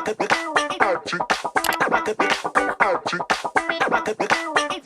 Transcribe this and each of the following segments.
O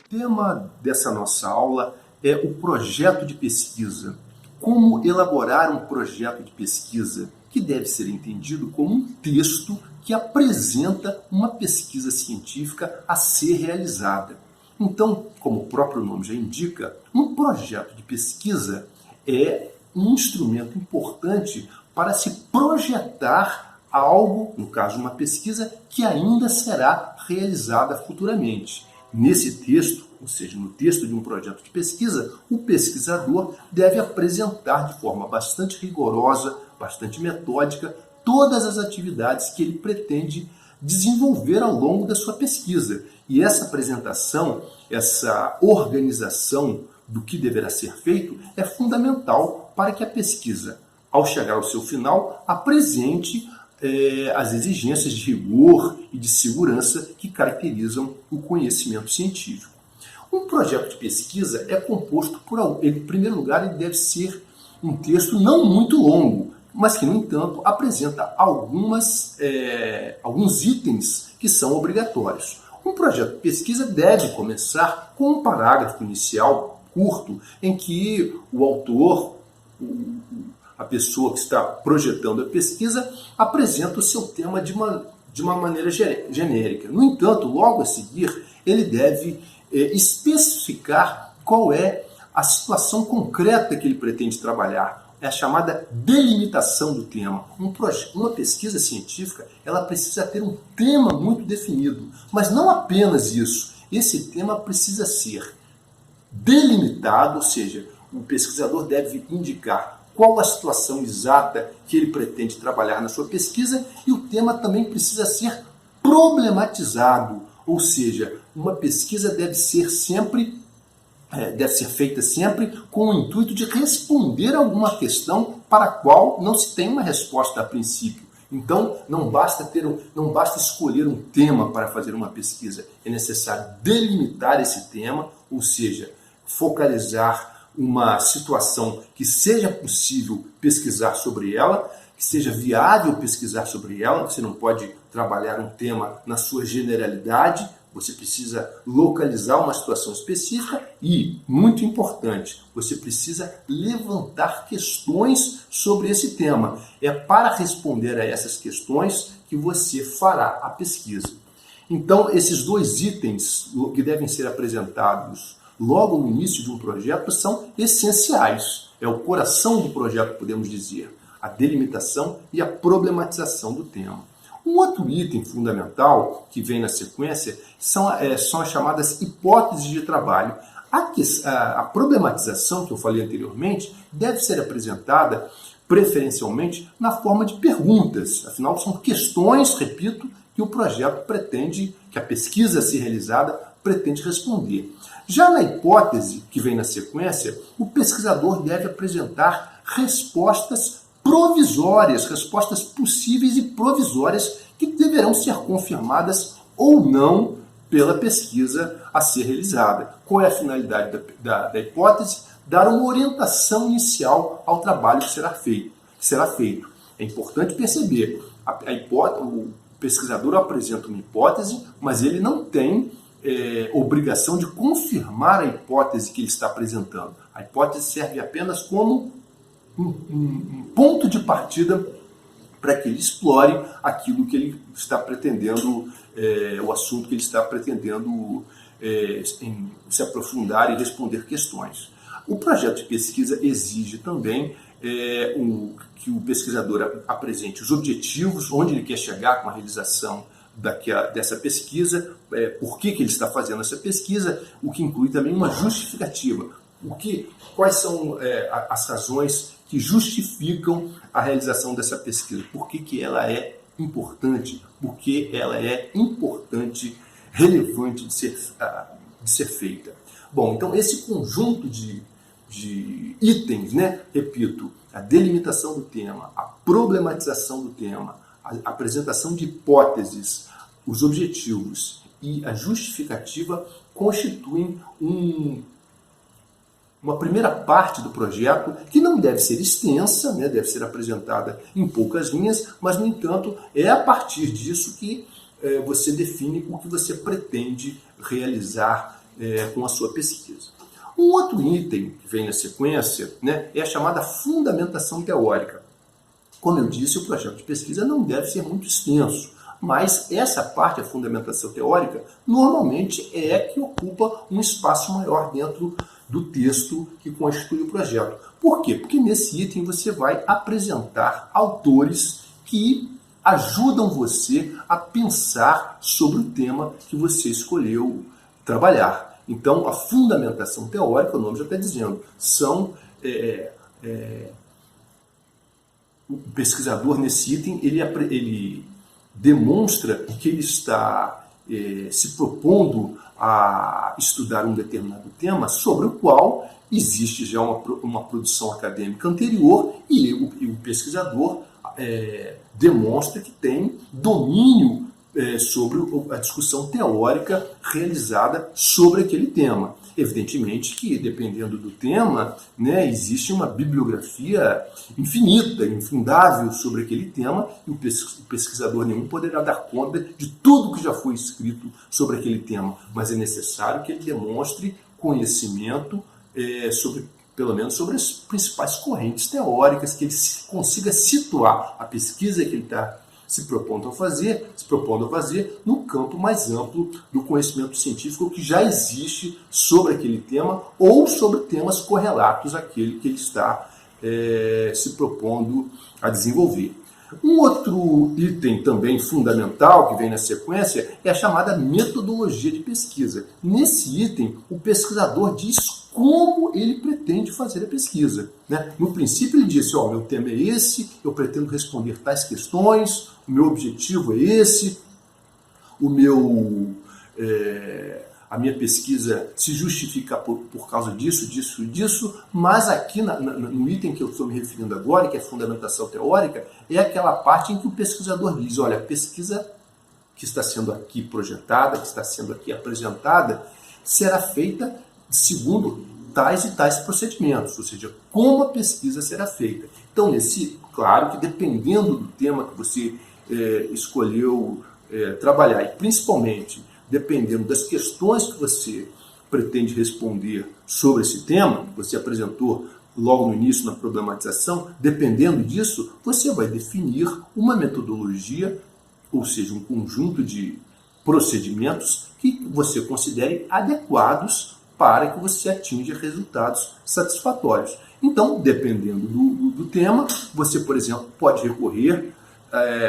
tema dessa nossa aula é o projeto de pesquisa. Como elaborar um projeto de pesquisa, que deve ser entendido como um texto que apresenta uma pesquisa científica a ser realizada. Então, como o próprio nome já indica, um projeto de pesquisa é um instrumento importante para se projetar algo, no caso uma pesquisa, que ainda será realizada futuramente. Nesse texto, ou seja, no texto de um projeto de pesquisa, o pesquisador deve apresentar de forma bastante rigorosa, bastante metódica, todas as atividades que ele pretende desenvolver ao longo da sua pesquisa. E essa apresentação, essa organização do que deverá ser feito é fundamental para que a pesquisa, ao chegar ao seu final, apresente as exigências de rigor e de segurança que caracterizam o conhecimento científico. Um projeto de pesquisa é composto por, em primeiro lugar, ele deve ser um texto não muito longo, mas que, no entanto, apresenta alguns itens que são obrigatórios. Um projeto de pesquisa deve começar com um parágrafo inicial curto, em que o autor, a pessoa que está projetando a pesquisa, apresenta o seu tema de uma maneira genérica. No entanto, logo a seguir, ele deve especificar qual é a situação concreta que ele pretende trabalhar. É a chamada delimitação do tema. Uma pesquisa científica, ela precisa ter um tema muito definido, mas não apenas isso. Esse tema precisa ser delimitado, ou seja, o pesquisador deve indicar qual a situação exata que ele pretende trabalhar na sua pesquisa, e o tema também precisa ser problematizado, ou seja, uma pesquisa deve ser feita sempre com o intuito de responder a alguma questão para a qual não se tem uma resposta a princípio. Então, não basta escolher um tema para fazer uma pesquisa, é necessário delimitar esse tema, ou seja, focalizar uma situação que seja possível pesquisar sobre ela, que seja viável pesquisar sobre ela. Você não pode trabalhar um tema na sua generalidade, você precisa localizar uma situação específica e, muito importante, você precisa levantar questões sobre esse tema. É para responder a essas questões que você fará a pesquisa. Então, esses dois itens que devem ser apresentados logo no início de um projeto são essenciais. É o coração do projeto, podemos dizer, a delimitação e a problematização do tema. Um outro item fundamental que vem na sequência são as chamadas hipóteses de trabalho. A problematização, que eu falei anteriormente, deve ser apresentada preferencialmente na forma de perguntas. Afinal, são questões, repito, que o projeto pretende, que a pesquisa a ser realizada pretende responder. Já na hipótese, que vem na sequência, o pesquisador deve apresentar respostas provisórias, respostas possíveis e provisórias que deverão ser confirmadas ou não pela pesquisa a ser realizada. Qual é a finalidade da hipótese? Dar uma orientação inicial ao trabalho que será feito. É importante perceber, o pesquisador apresenta uma hipótese, mas ele não tem obrigação de confirmar a hipótese que ele está apresentando. A hipótese serve apenas como um ponto de partida para que ele explore aquilo que ele está pretendendo, o assunto que ele está pretendendo se aprofundar e responder questões. O projeto de pesquisa exige também que o pesquisador apresente os objetivos, onde ele quer chegar com a realização dessa pesquisa, por que ele está fazendo essa pesquisa, o que inclui também uma justificativa. Quais são as razões que justificam a realização dessa pesquisa? Por que ela é importante? Por que ela é importante, relevante de ser feita? Bom, então esse conjunto de itens, repito, a delimitação do tema, a problematização do tema, a apresentação de hipóteses, os objetivos e a justificativa constituem uma primeira parte do projeto que não deve ser extensa, né, deve ser apresentada em poucas linhas, mas, no entanto, é a partir disso que você define o que você pretende realizar com a sua pesquisa. Um outro item que vem na sequência, né, é a chamada fundamentação teórica. Como eu disse, o projeto de pesquisa não deve ser muito extenso, mas essa parte, a fundamentação teórica, normalmente é que ocupa um espaço maior dentro do texto que constitui o projeto. Por quê? Porque nesse item você vai apresentar autores que ajudam você a pensar sobre o tema que você escolheu trabalhar. Então, a fundamentação teórica, o nome já está dizendo, são... o pesquisador nesse item, ele demonstra que ele está se propondo a estudar um determinado tema sobre o qual existe já uma produção acadêmica anterior e o pesquisador demonstra que tem domínio sobre a discussão teórica realizada sobre aquele tema. Evidentemente que, dependendo do tema, né, existe uma bibliografia infinita, infindável sobre aquele tema, e o pesquisador nenhum poderá dar conta de tudo que já foi escrito sobre aquele tema, mas é necessário que ele demonstre conhecimento sobre, pelo menos, sobre as principais correntes teóricas, que ele consiga situar a pesquisa que ele está se propondo a fazer no campo mais amplo do conhecimento científico que já existe sobre aquele tema ou sobre temas correlatos àquele que ele está se propondo a desenvolver. Um outro item também fundamental que vem na sequência é a chamada metodologia de pesquisa. Nesse item, o pesquisador diz como ele pretende fazer a pesquisa, né? No princípio, ele disse, meu tema é esse, eu pretendo responder tais questões, o meu objetivo é esse, a minha pesquisa se justifica por causa disso, disso e disso, mas aqui no item que eu estou me referindo agora, que é a fundamentação teórica, é aquela parte em que o pesquisador diz, olha, a pesquisa que está sendo aqui projetada, que está sendo aqui apresentada, será feita segundo tais e tais procedimentos, ou seja, como a pesquisa será feita. Então, claro que dependendo do tema que você escolheu trabalhar, e principalmente dependendo das questões que você pretende responder sobre esse tema, que você apresentou logo no início na problematização, dependendo disso, você vai definir uma metodologia, ou seja, um conjunto de procedimentos que você considere adequados para que você atinja resultados satisfatórios. Então, dependendo do tema, você, por exemplo, pode recorrer,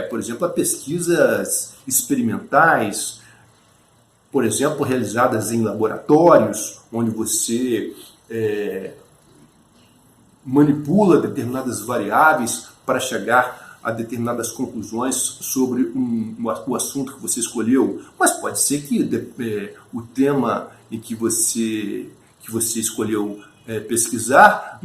por exemplo, a pesquisas experimentais, por exemplo, realizadas em laboratórios, onde você manipula determinadas variáveis para chegar a determinadas conclusões sobre o assunto que você escolheu. Mas pode ser que o tema em que você escolheu pesquisar,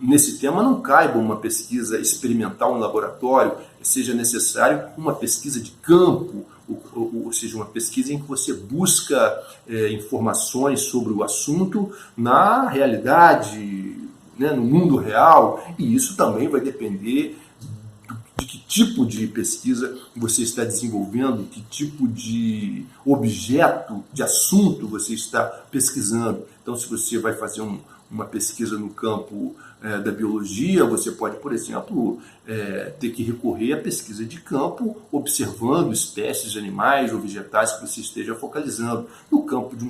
nesse tema não caiba uma pesquisa experimental em laboratório, seja necessário uma pesquisa de campo, ou seja, uma pesquisa em que você busca informações sobre o assunto na realidade, né, no mundo real, e isso também vai depender de que tipo de pesquisa você está desenvolvendo, que tipo de objeto, de assunto você está pesquisando. Então, se você vai fazer uma pesquisa no campo da biologia, você pode, por exemplo, ter que recorrer à pesquisa de campo, observando espécies de animais ou vegetais que você esteja focalizando. No campo de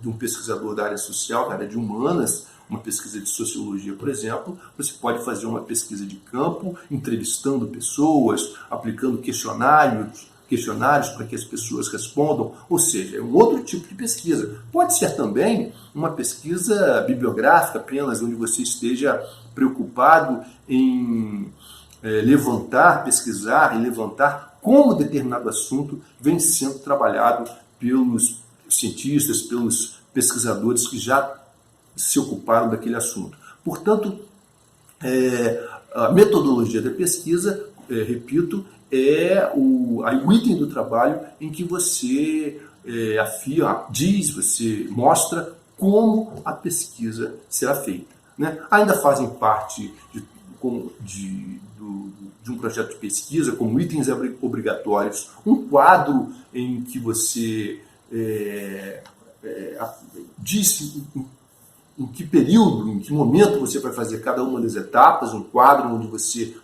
um pesquisador da área social, da área de humanas, uma pesquisa de sociologia, por exemplo, você pode fazer uma pesquisa de campo, entrevistando pessoas, aplicando questionários para que as pessoas respondam, ou seja, é um outro tipo de pesquisa. Pode ser também uma pesquisa bibliográfica apenas, onde você esteja preocupado em pesquisar e levantar como determinado assunto vem sendo trabalhado pelos cientistas, pelos pesquisadores que já se ocuparam daquele assunto. Portanto, a metodologia da pesquisa, repito, é o item do trabalho em que você você mostra como a pesquisa será feita, né? Ainda fazem parte de um projeto de pesquisa, como itens obrigatórios, um quadro em que você diz em que período, em que momento você vai fazer cada uma das etapas, um quadro onde você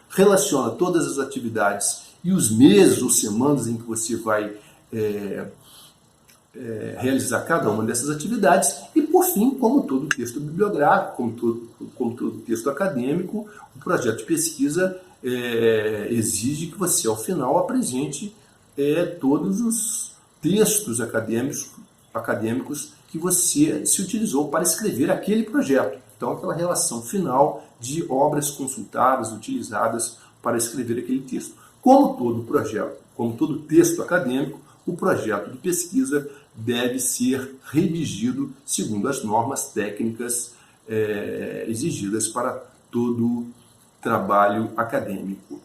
relaciona todas as atividades e os meses ou semanas em que você vai realizar cada uma dessas atividades. E, por fim, como todo texto bibliográfico, como todo texto acadêmico, o projeto de pesquisa exige que você, ao final, apresente todos os textos acadêmicos que você se utilizou para escrever aquele projeto. Então, aquela relação final de obras consultadas, utilizadas para escrever aquele texto. Como todo projeto, como todo texto acadêmico, o projeto de pesquisa deve ser redigido segundo as normas técnicas exigidas para todo trabalho acadêmico.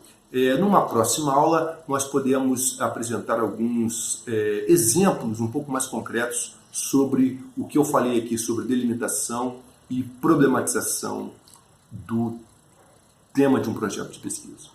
Numa próxima aula, nós podemos apresentar alguns exemplos um pouco mais concretos sobre o que eu falei aqui sobre delimitação e problematização do tema de um projeto de pesquisa.